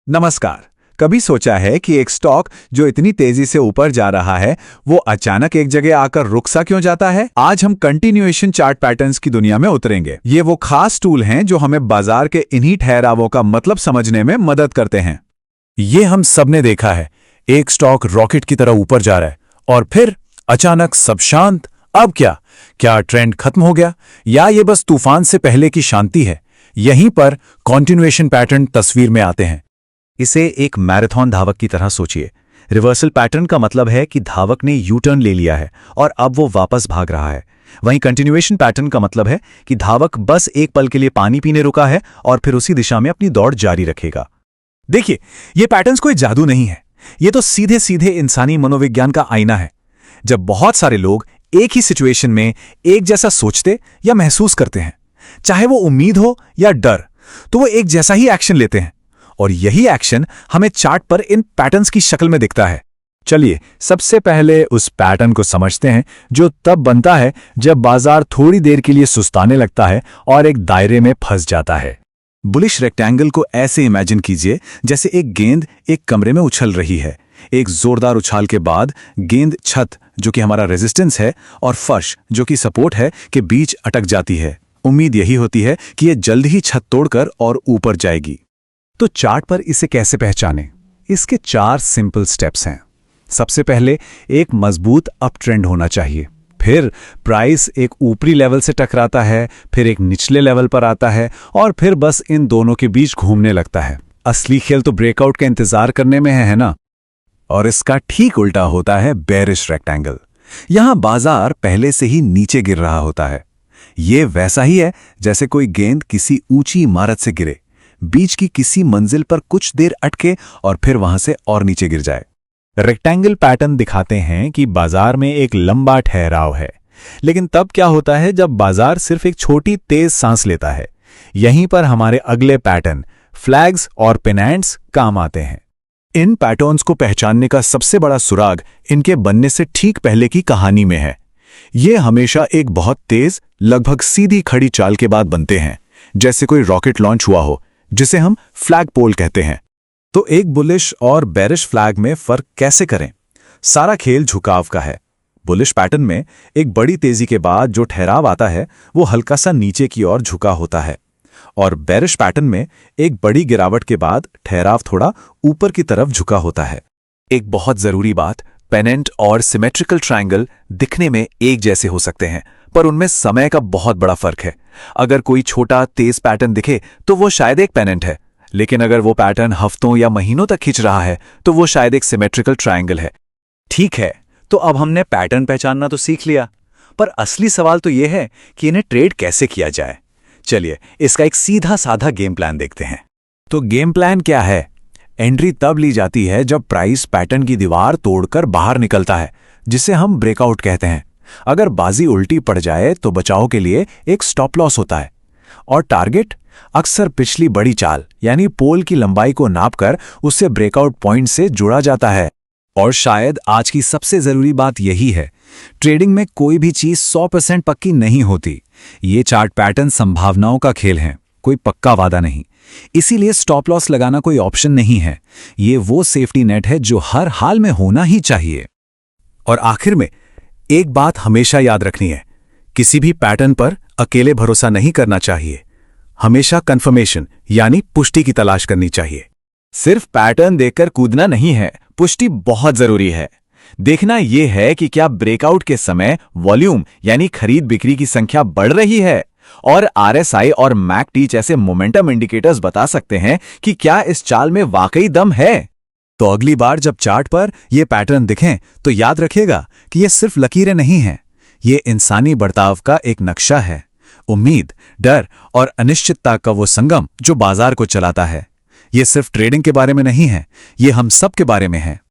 नमस्कार। कभी सोचा है कि एक स्टॉक जो इतनी तेजी से ऊपर जा रहा है वो अचानक एक जगह आकर रुक सा क्यों जाता है? आज हम कंटिन्यूएशन चार्ट पैटर्न्स की दुनिया में उतरेंगे। ये वो खास टूल हैं जो हमें बाजार के इन्हीं ठहरावों का मतलब समझने में मदद करते हैं। ये हम सबने देखा है, एक स्टॉक रॉकेट की तरह ऊपर जा रहा है और फिर अचानक सब शांत। अब क्या ट्रेंड खत्म हो गया या ये बस तूफान से पहले की शांति है? यहीं पर कॉन्टिन्यूएशन पैटर्न तस्वीर में आते हैं। इसे एक मैराथन धावक की तरह सोचिए। रिवर्सल पैटर्न का मतलब है कि धावक ने यू टर्न ले लिया है और अब वो वापस भाग रहा है। वहीं कंटिन्यूएशन पैटर्न का मतलब है कि धावक बस एक पल के लिए पानी पीने रुका है और फिर उसी दिशा में अपनी दौड़ जारी रखेगा। देखिए, ये पैटर्न्स कोई जादू नहीं है, ये तो सीधे सीधे इंसानी मनोविज्ञान का आईना है। जब बहुत सारे लोग एक ही सिचुएशन में एक जैसा सोचते या महसूस करते हैं, चाहे वो उम्मीद हो या डर, तो वो एक जैसा ही एक्शन लेते हैं और यही एक्शन हमें चार्ट पर इन पैटर्न्स की शक्ल में दिखता है। चलिए सबसे पहले उस पैटर्न को समझते हैं जो तब बनता है जब बाजार थोड़ी देर के लिए सुस्ताने लगता है और एक दायरे में फंस जाता है। बुलिश रेक्टेंगल को ऐसे इमेजिन कीजिए जैसे एक गेंद एक कमरे में उछल रही है। एक जोरदार उछाल के बाद गेंद छत, जो कि हमारा रेजिस्टेंस है, और फर्श, जो कि सपोर्ट है, के बीच अटक जाती है। उम्मीद यही होती है कि यह जल्द ही छत तोड़कर और ऊपर जाएगी। तो चार्ट पर इसे कैसे पहचानें? इसके 4 सिंपल स्टेप्स हैं। सबसे पहले एक मजबूत अप ट्रेंड होना चाहिए, फिर प्राइस एक ऊपरी लेवल से टकराता है, फिर एक निचले लेवल पर आता है और फिर बस इन दोनों के बीच घूमने लगता है। असली खेल तो ब्रेकआउट का इंतजार करने में है ना? और इसका ठीक उल्टा होता है बेरिश रेक्टेंगल। यहां बाजार पहले से ही नीचे गिर रहा होता है। ये वैसा ही है जैसे कोई गेंद किसी ऊंची इमारत से गिरे, बीच की किसी मंजिल पर कुछ देर अटके और फिर वहां से और नीचे गिर जाए। रेक्टेंगल पैटर्न दिखाते हैं कि बाजार में एक लंबा ठहराव है, लेकिन तब क्या होता है जब बाजार सिर्फ एक छोटी तेज सांस लेता है? यहीं पर हमारे अगले पैटर्न फ्लैग्स और पेनेंट्स काम आते हैं। इन पैटर्न्स को पहचानने का सबसे बड़ा सुराग इनके बनने से ठीक पहले की कहानी में है। ये हमेशा एक बहुत तेज, लगभग सीधी खड़ी चाल के बाद बनते हैं, जैसे कोई रॉकेट लॉन्च हुआ हो, जिसे हम फ्लैग पोल कहते हैं। तो एक बुलिश और बेरिश फ्लैग में फर्क कैसे करें? सारा खेल झुकाव का है। बुलिश पैटर्न में एक बड़ी तेजी के बाद जो ठहराव आता है वो हल्का सा नीचे की ओर झुका होता है, और बेरिश पैटर्न में एक बड़ी गिरावट के बाद ठहराव थोड़ा ऊपर की तरफ झुका होता है। एक बहुत जरूरी बात, पेनेंट और सिमेट्रिकल ट्रायंगल दिखने में एक जैसे हो सकते हैं, पर उनमें समय का बहुत बड़ा फर्क है। अगर कोई छोटा तेज पैटर्न दिखे तो वो शायद एक पेनेंट है, लेकिन अगर वो पैटर्न हफ्तों या महीनों तक खींच रहा है तो वो शायद एक सिमेट्रिकल ट्रायंगल है। ठीक है, तो अब हमने पैटर्न पहचानना तो सीख लिया, पर असली सवाल तो ये है कि इन्हें ट्रेड कैसे किया जाए। चलिए इसका एक सीधा साधा गेम प्लान देखते हैं। तो गेम प्लान क्या है? एंट्री तब ली जाती है जब प्राइस पैटर्न की दीवार तोड़कर बाहर निकलता है, जिसे हम ब्रेकआउट कहते हैं। अगर बाजी उल्टी पड़ जाए तो बचाव के लिए एक स्टॉप लॉस होता है, और टारगेट अक्सर पिछली बड़ी चाल यानी पोल की लंबाई को नापकर उससे ब्रेकआउट पॉइंट से जुड़ा जाता है। और शायद आज की सबसे जरूरी बात यही है, ट्रेडिंग में कोई भी चीज 100% पक्की नहीं होती। ये चार्ट पैटर्न संभावनाओं का खेल है, कोई पक्का वादा नहीं। इसीलिए स्टॉप लॉस लगाना कोई ऑप्शन नहीं है। ये वो सेफ्टी नेट है जो हर हाल में होना ही चाहिए। और आखिर में एक बात हमेशा याद रखनी है, किसी भी पैटर्न पर अकेले भरोसा नहीं करना चाहिए। हमेशा कंफर्मेशन यानी पुष्टि की तलाश करनी चाहिए। सिर्फ पैटर्न देखकर कूदना नहीं है, पुष्टि बहुत जरूरी है। देखना यह है कि क्या ब्रेकआउट के समय वॉल्यूम यानी खरीद बिक्री की संख्या बढ़ रही है, और आरएसआई और मैकटी जैसे मोमेंटम इंडिकेटर्स बता सकते हैं कि क्या इस चाल में वाकई दम है। तो अगली बार जब चार्ट पर ये पैटर्न दिखें तो याद रखिएगा कि ये सिर्फ लकीरें नहीं हैं, ये इंसानी बर्ताव का एक नक्शा है। उम्मीद, डर और अनिश्चितता का वो संगम जो बाजार को चलाता है। ये सिर्फ ट्रेडिंग के बारे में नहीं है, ये हम सब के बारे में है।